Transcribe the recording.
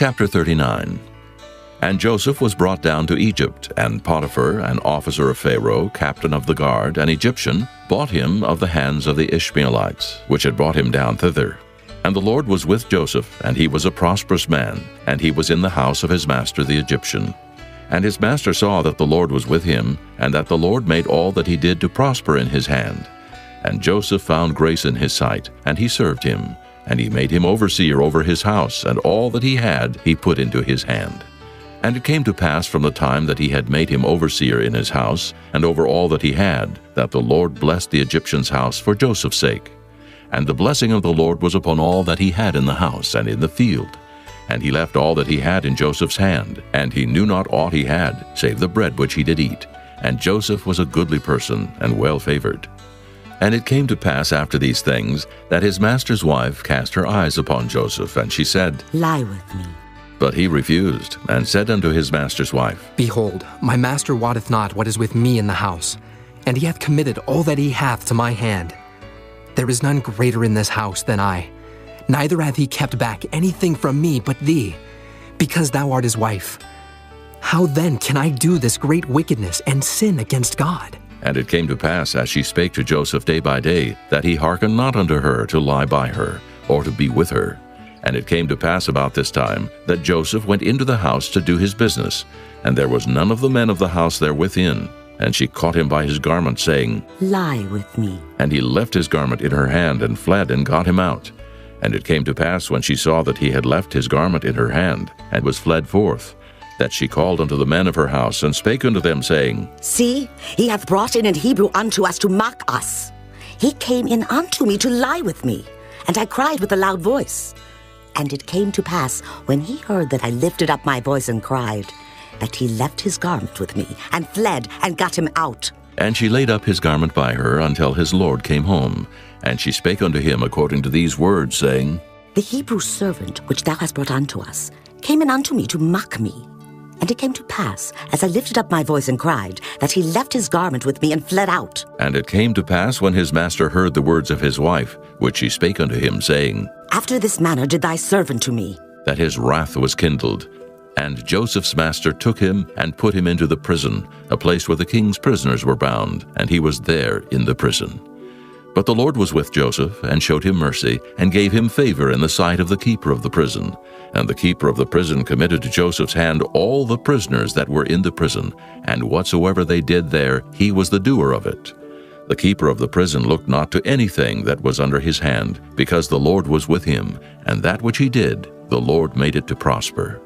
Chapter 39. And Joseph was brought down to Egypt, and Potiphar, an officer of Pharaoh, captain of the guard, an Egyptian, bought him of the hands of the Ishmaelites, which had brought him down thither. And the Lord was with Joseph, and he was a prosperous man, and he was in the house of his master the Egyptian. And his master saw that the Lord was with him, and that the Lord made all that he did to prosper in his hand. And Joseph found grace in his sight, and he served him. And he made him overseer over his house, and all that he had he put into his hand. And it came to pass from the time that he had made him overseer in his house, and over all that he had, that the Lord blessed the Egyptian's house for Joseph's sake. And the blessing of the Lord was upon all that he had in the house and in the field. And he left all that he had in Joseph's hand, and he knew not aught he had, save the bread which he did eat. And Joseph was a goodly person, and well favored. And it came to pass after these things, that his master's wife cast her eyes upon Joseph, and she said, Lie with me. But he refused, and said unto his master's wife, Behold, my master wotteth not what is with me in the house, and he hath committed all that he hath to my hand. There is none greater in this house than I, neither hath he kept back anything from me but thee, because thou art his wife. How then can I do this great wickedness and sin against God? And it came to pass, as she spake to Joseph day by day, that he hearkened not unto her to lie by her, or to be with her. And it came to pass about this time, that Joseph went into the house to do his business, and there was none of the men of the house there within. And she caught him by his garment, saying, Lie with me. And he left his garment in her hand, and fled, and got him out. And it came to pass, when she saw that he had left his garment in her hand, and was fled forth, that she called unto the men of her house, and spake unto them, saying, See, he hath brought in an Hebrew unto us to mock us. He came in unto me to lie with me, and I cried with a loud voice. And it came to pass, when he heard that I lifted up my voice and cried, that he left his garment with me, and fled, and got him out. And she laid up his garment by her until his lord came home. And she spake unto him according to these words, saying, The Hebrew servant which thou hast brought unto us came in unto me to mock me. And it came to pass, as I lifted up my voice and cried, that he left his garment with me and fled out. And it came to pass, when his master heard the words of his wife, which she spake unto him, saying, After this manner did thy servant to me, that his wrath was kindled. And Joseph's master took him, and put him into the prison, a place where the king's prisoners were bound, and he was there in the prison. But the Lord was with Joseph, and showed him mercy, and gave him favor in the sight of the keeper of the prison. And the keeper of the prison committed to Joseph's hand all the prisoners that were in the prison, and whatsoever they did there, he was the doer of it. The keeper of the prison looked not to anything that was under his hand, because the Lord was with him, and that which he did, the Lord made it to prosper.